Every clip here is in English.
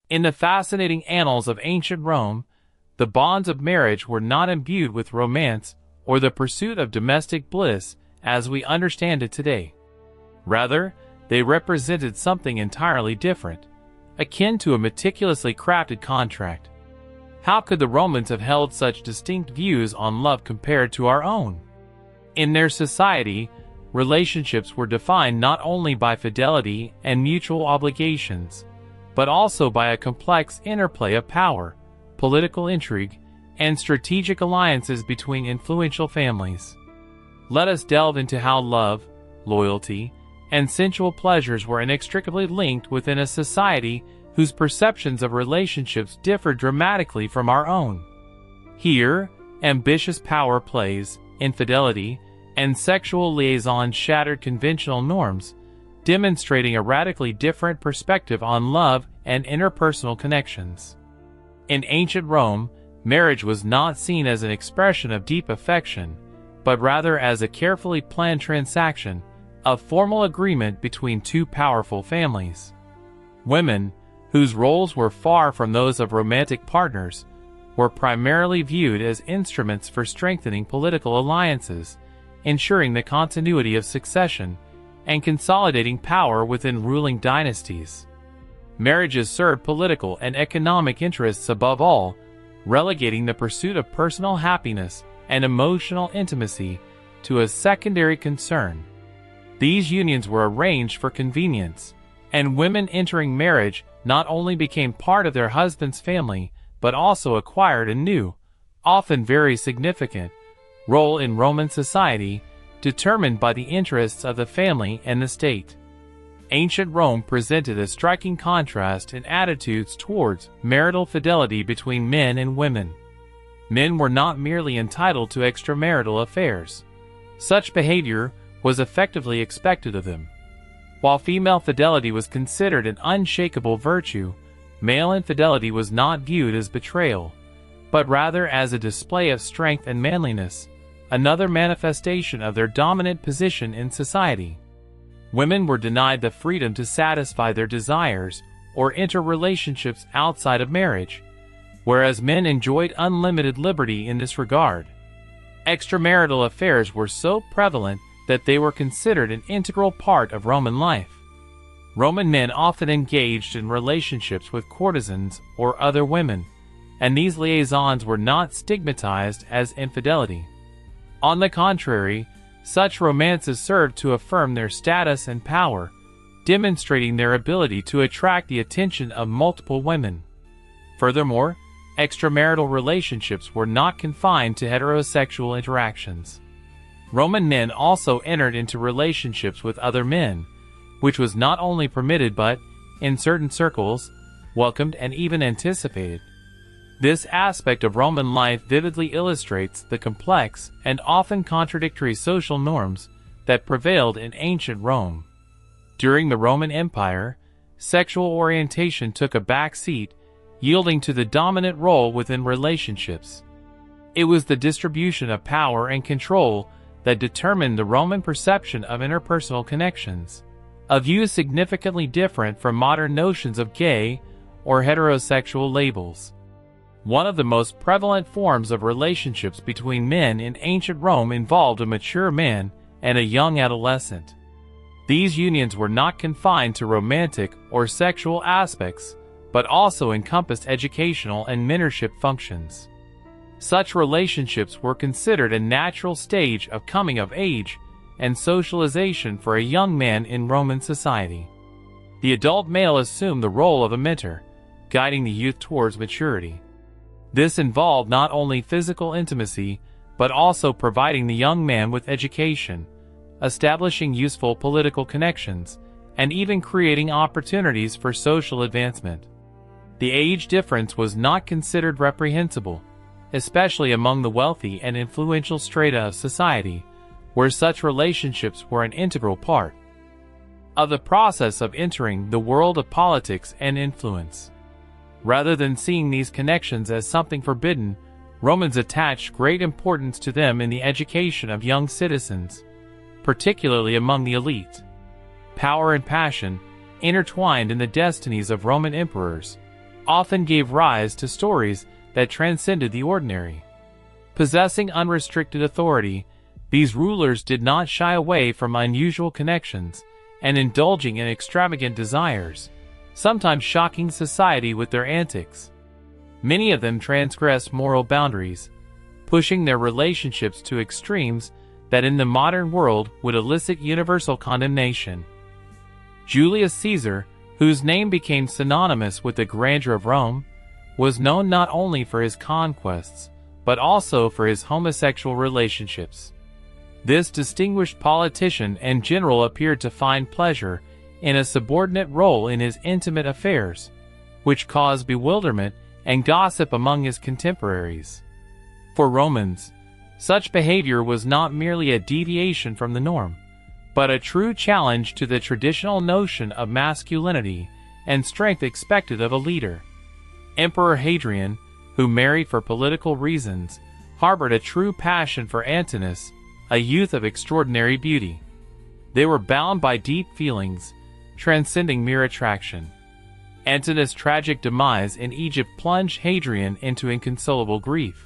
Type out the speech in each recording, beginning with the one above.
In the fascinating annals of ancient Rome, the bonds of marriage were not imbued with romance or the pursuit of domestic bliss as we understand it today. Rather, they represented something entirely different, akin to a meticulously crafted contract. How could the Romans have held such distinct views on love compared to our own? In their society, relationships were defined not only by fidelity and mutual obligations, but also by a complex interplay of power, political intrigue, and strategic alliances between influential families. Let us delve into how love, loyalty, and sensual pleasures were inextricably linked within a society whose perceptions of relationships differed dramatically from our own. Here, ambitious power plays, infidelity, and sexual liaison shattered conventional norms, demonstrating a radically different perspective on love and interpersonal connections. In ancient Rome, marriage was not seen as an expression of deep affection, but rather as a carefully planned transaction, a formal agreement between two powerful families. Women, whose roles were far from those of romantic partners, were primarily viewed as instruments for strengthening political alliances, ensuring the continuity of succession, and consolidating power within ruling dynasties. Marriages served political and economic interests above all, relegating the pursuit of personal happiness and emotional intimacy to a secondary concern. These unions were arranged for convenience, and women entering marriage not only became part of their husband's family, but also acquired a new, often very significant, role in Roman society, determined by the interests of the family and the state. Ancient Rome presented a striking contrast in attitudes towards marital fidelity between men and women. Men were not merely entitled to extramarital affairs. Such behavior was effectively expected of them. While female fidelity was considered an unshakable virtue, male infidelity was not viewed as betrayal, but rather as a display of strength and manliness, another manifestation of their dominant position in society. Women were denied the freedom to satisfy their desires or enter relationships outside of marriage, whereas men enjoyed unlimited liberty in this regard. Extramarital affairs were so prevalent that they were considered an integral part of Roman life. Roman men often engaged in relationships with courtesans or other women, and these liaisons were not stigmatized as infidelity. On the contrary, such romances served to affirm their status and power, demonstrating their ability to attract the attention of multiple women. Furthermore, extramarital relationships were not confined to heterosexual interactions. Roman men also entered into relationships with other men, which was not only permitted but, in certain circles, welcomed and even anticipated. This aspect of Roman life vividly illustrates the complex and often contradictory social norms that prevailed in ancient Rome. During the Roman Empire, sexual orientation took a back seat, yielding to the dominant role within relationships. It was the distribution of power and control that determined the Roman perception of interpersonal connections, a view significantly different from modern notions of gay or heterosexual labels. One of the most prevalent forms of relationships between men in ancient Rome involved a mature man and a young adolescent. These unions were not confined to romantic or sexual aspects, but also encompassed educational and mentorship functions. Such relationships were considered a natural stage of coming of age and socialization for a young man in Roman society. The adult male assumed the role of a mentor, guiding the youth towards maturity. This involved not only physical intimacy, but also providing the young man with education, establishing useful political connections, and even creating opportunities for social advancement. The age difference was not considered reprehensible, especially among the wealthy and influential strata of society, where such relationships were an integral part of the process of entering the world of politics and influence. Rather than seeing these connections as something forbidden, Romans attached great importance to them in the education of young citizens, particularly among the elite. Power and passion, intertwined in the destinies of Roman emperors, often gave rise to stories that transcended the ordinary. Possessing unrestricted authority, these rulers did not shy away from unusual connections and indulging in extravagant desires, sometimes shocking society with their antics. Many of them transgressed moral boundaries, pushing their relationships to extremes that in the modern world would elicit universal condemnation. Julius Caesar, whose name became synonymous with the grandeur of Rome, was known not only for his conquests, but also for his homosexual relationships. This distinguished politician and general appeared to find pleasure in a subordinate role in his intimate affairs, which caused bewilderment and gossip among his contemporaries. For Romans, such behavior was not merely a deviation from the norm, but a true challenge to the traditional notion of masculinity and strength expected of a leader. Emperor Hadrian, who married for political reasons, harbored a true passion for Antinous, a youth of extraordinary beauty. They were bound by deep feelings, transcending mere attraction. Antinous' tragic demise in Egypt plunged Hadrian into inconsolable grief.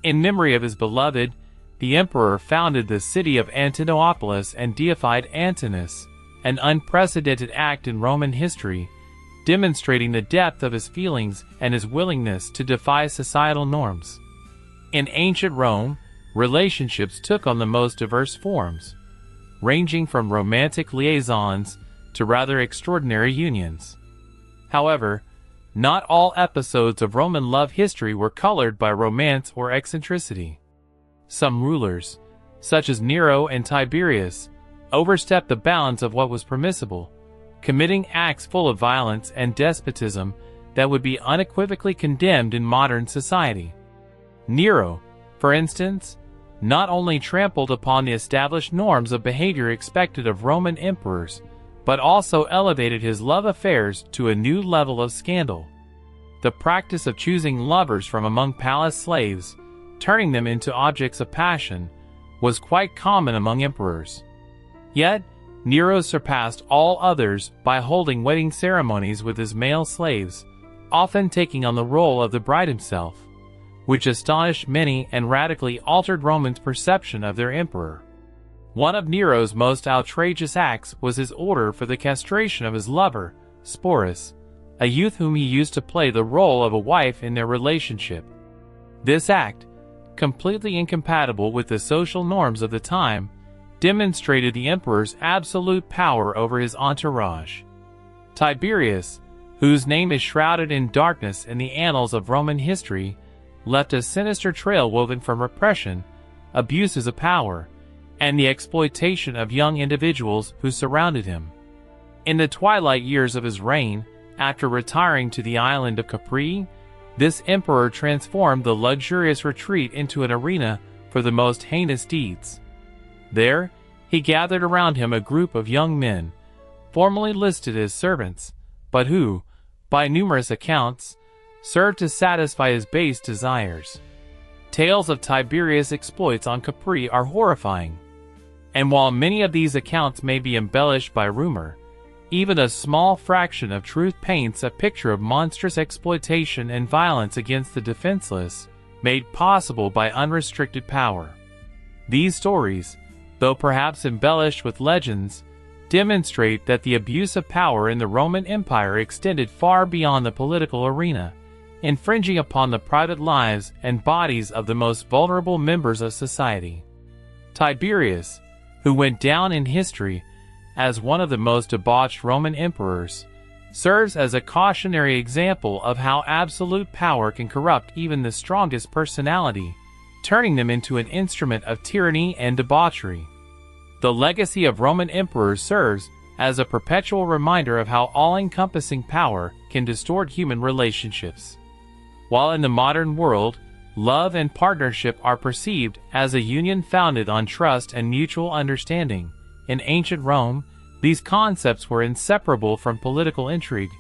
In memory of his beloved, the emperor founded the city of Antinopolis and deified Antinous, an unprecedented act in Roman history, demonstrating the depth of his feelings and his willingness to defy societal norms. In ancient Rome, relationships took on the most diverse forms, ranging from romantic liaisons to rather extraordinary unions. However, not all episodes of Roman love history were colored by romance or eccentricity. Some rulers, such as Nero and Tiberius, overstepped the bounds of what was permissible, committing acts full of violence and despotism that would be unequivocally condemned in modern society. Nero, for instance, not only trampled upon the established norms of behavior expected of Roman emperors, but also elevated his love affairs to a new level of scandal. The practice of choosing lovers from among palace slaves, turning them into objects of passion, was quite common among emperors. Yet, Nero surpassed all others by holding wedding ceremonies with his male slaves, often taking on the role of the bride himself, which astonished many and radically altered Romans' perception of their emperor. One of Nero's most outrageous acts was his order for the castration of his lover, Sporus, a youth whom he used to play the role of a wife in their relationship. This act, completely incompatible with the social norms of the time, demonstrated the emperor's absolute power over his entourage. Tiberius, whose name is shrouded in darkness in the annals of Roman history, left a sinister trail woven from repression, abuses of power, and the exploitation of young individuals who surrounded him. In the twilight years of his reign, after retiring to the island of Capri, this emperor transformed the luxurious retreat into an arena for the most heinous deeds. There, he gathered around him a group of young men, formerly listed as servants, but who, by numerous accounts, served to satisfy his base desires. Tales of Tiberius' exploits on Capri are horrifying. And while many of these accounts may be embellished by rumor, even a small fraction of truth paints a picture of monstrous exploitation and violence against the defenseless, made possible by unrestricted power. These stories, though perhaps embellished with legends, demonstrate that the abuse of power in the Roman Empire extended far beyond the political arena, infringing upon the private lives and bodies of the most vulnerable members of society. Tiberius, who went down in history as one of the most debauched Roman emperors, serves as a cautionary example of how absolute power can corrupt even the strongest personality, turning them into an instrument of tyranny and debauchery. The legacy of Roman emperors serves as a perpetual reminder of how all-encompassing power can distort human relationships. While in the modern world, love and partnership are perceived as a union founded on trust and mutual understanding, in ancient Rome, these concepts were inseparable from political intrigue,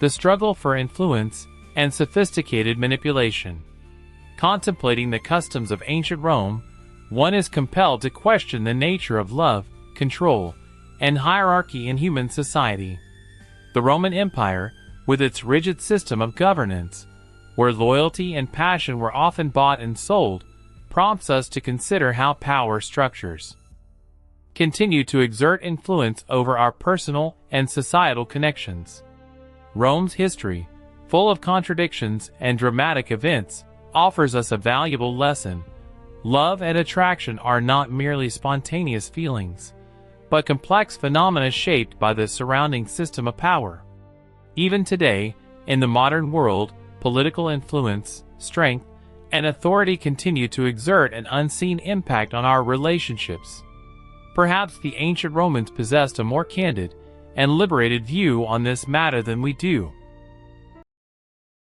the struggle for influence, and sophisticated manipulation. Contemplating the customs of ancient Rome, one is compelled to question the nature of love, control, and hierarchy in human society. The Roman Empire, with its rigid system of governance, where loyalty and passion were often bought and sold, prompts us to consider how power structures continue to exert influence over our personal and societal connections. Rome's history, full of contradictions and dramatic events, offers us a valuable lesson. Love and attraction are not merely spontaneous feelings, but complex phenomena shaped by the surrounding system of power. Even today, in the modern world, political influence, strength, and authority continue to exert an unseen impact on our relationships. Perhaps the ancient Romans possessed a more candid and liberated view on this matter than we do.